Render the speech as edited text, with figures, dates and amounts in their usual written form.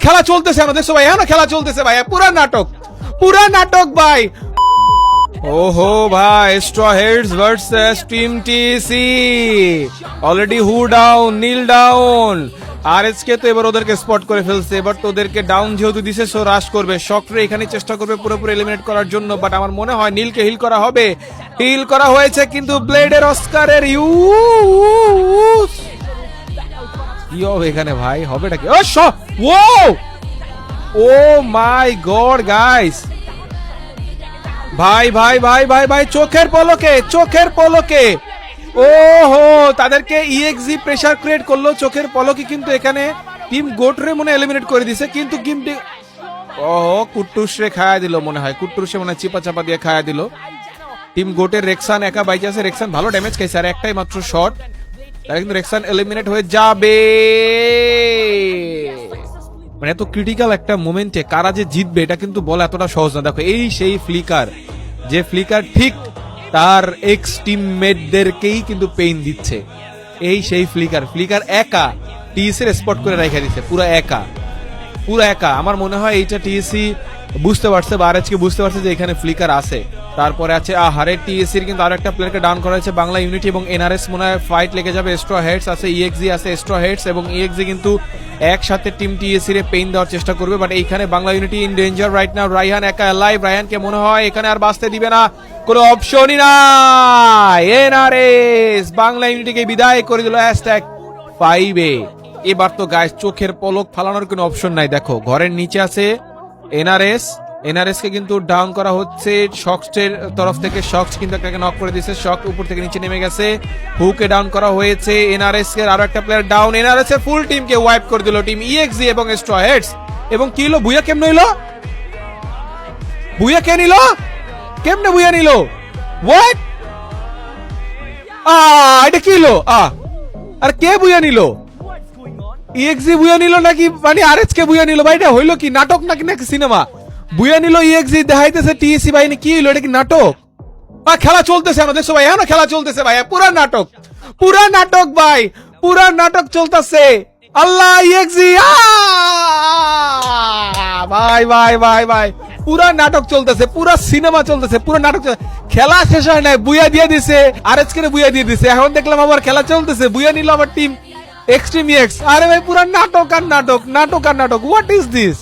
খেলা চলতেছে না, দেখছো ভাই, এখনো খেলা চলতেছে ভাই, পুরা নাটক ভাই। ওহো ভাই, straw heads versus team TC, already হু ডাউন, নীল ডাউন। আরএসকে তো এবার ওদেরকে স্পট করে ফেলছে, এবার তো ওদেরকে ডাউন যেহেতু দিছে সো রাশ করবে, শকরে এখানে চেষ্টা করবে পুরোপুরি এলিমিনেট করার জন্য, বাট আমার মনে হয় নীলকে হিল করা হবে, হিল করা হয়েছে কিন্তু ব্লেডের অস্কারের ইউজ কি হবে এখানে ভাই, হবেটা কি? ও মাই গড গাইস, ভাই ভাই ভাই ভাই ভাই, চোখের পলকে ওহো, তাদেরকে ইএক্সি প্রেসার ক্রিয়েট করলো চোখের পলকে, কিন্তু এখানে টিম গোটরে মনে এলিমিনেট করে দিছে, কিন্তু টিমটি ওহো কুট্টুসরে খায়া দিল মনে হয়, কুট্টুসে মনে হয় চিপা চাপা দিয়ে খায়া দিল। টিম গোটের রেক্সান একা বাইকে আছে, রেক্সান ভালো ড্যামেজ খাইছে, আর একটাই মাত্র শট, তারা কিন্তু রেক্সান এলিমিনেট হয়ে যাবে। মানে এত ক্রিটিক্যাল একটা মোমেন্টে কারা যে জিতবে এটা কিন্তু বলা এতটা সহজ না। দেখো এই সেই ফ্লিকার, যে ফ্লিকার ঠিক তার এক্স টিমমেটদেরকেই কিন্তু পেইন দিচ্ছে, এই সেই ফ্লিকার একা টিএসসি স্পট করে রেখে দিচ্ছে, পুরো একা। আমার মনে হয় এইটা টিএসসি বুঝতে পারছে বা আরএচকে বুঝতে পারছে যে এখানে ফ্লিকার আছে। তারপরে আছে আহারে টিএসসির কিন্তু আরো একটা প্লেয়ারকে ডাউন করা হয়েছে, বাংলা ইউনিটি এবং এনআরএস মনে হয় ফাইট লেগে যাবে। স্ট্র হেডস আছে, ইএক্সি আছে, স্ট্র হেডস এবং ইএক্সি কিন্তু একসাথে টিম টিএসসি রে পেইন দেওয়ার চেষ্টা করবে, বাট এইখানে Bangla unity in danger right now. Raihan একা লাইভ, রাইহানকে মনে হয় এখানে আর বাঁচতে দিবে না, কোনো অপশনই নাই। এনআরএস বাংলা ইউনিটিকে বিদায় করে দিল #5-এ। এবার তো গাইস চোখের পলক ফালানোর কোনো অপশন নাই। দেখো ঘরের নিচে আছে এনআরএস কে কিন্তু ডাউন করা হচ্ছে শক্সের তরফ থেকে, শক্স কিন্তু তাকে নক করে দিয়েছে, শক উপর থেকে নিচে নেমে গেছে, হুকে ডাউন করা হয়েছে। এনআরএস এর আরো একটা প্লেয়ার ডাউন, এনআরএস এর ফুল টিমকে ওয়াইপ করে দিল টিম ইএক্সি এবং স্ট্র হেডস। এবং কি হলো, বুয়া কেমনে হইলো, বুয়া কে নিল, কেমনে বুয়া নিল, হোয়াট এটা কি হলো, আর কে বুয়া নিল, ইএক্সি বুয়া নিল নাকি মানে আরএচ কে বুয়া নিল ভাই, এটা হইলো কি নাটক নাকি নাকি সিনেমা? বুয়া নিল ইএক্সি, দেখাইতেছে টিএসসি বাহিনী, কি হইলো, এটা কি নাটক? খেলা চলতেছে না, দেখছো ভাই, এখনো খেলা চলতেছে ভাই, পুরা নাটক ভাই, পুরা নাটক চলতেছে। আল্লাহ ইএক্সি ভাই ভাই ভাই ভাই, পুরা নাটক চলতেছে, পুরা সিনেমা চলতেছে, পুরো নাটক খেলা শেষ হয় নাই, বুয়া দিয়ে দিছে, আরএচ কে বুয়া দিয়ে দিছে, এখন দেখলাম আবার খেলা চলতেছে, বুয়া নিল আবার টিম এক্সট্রিম এক্স। আরে ভাই পুরা নাটক আর নাটক, হোয়াট ইজ দিস?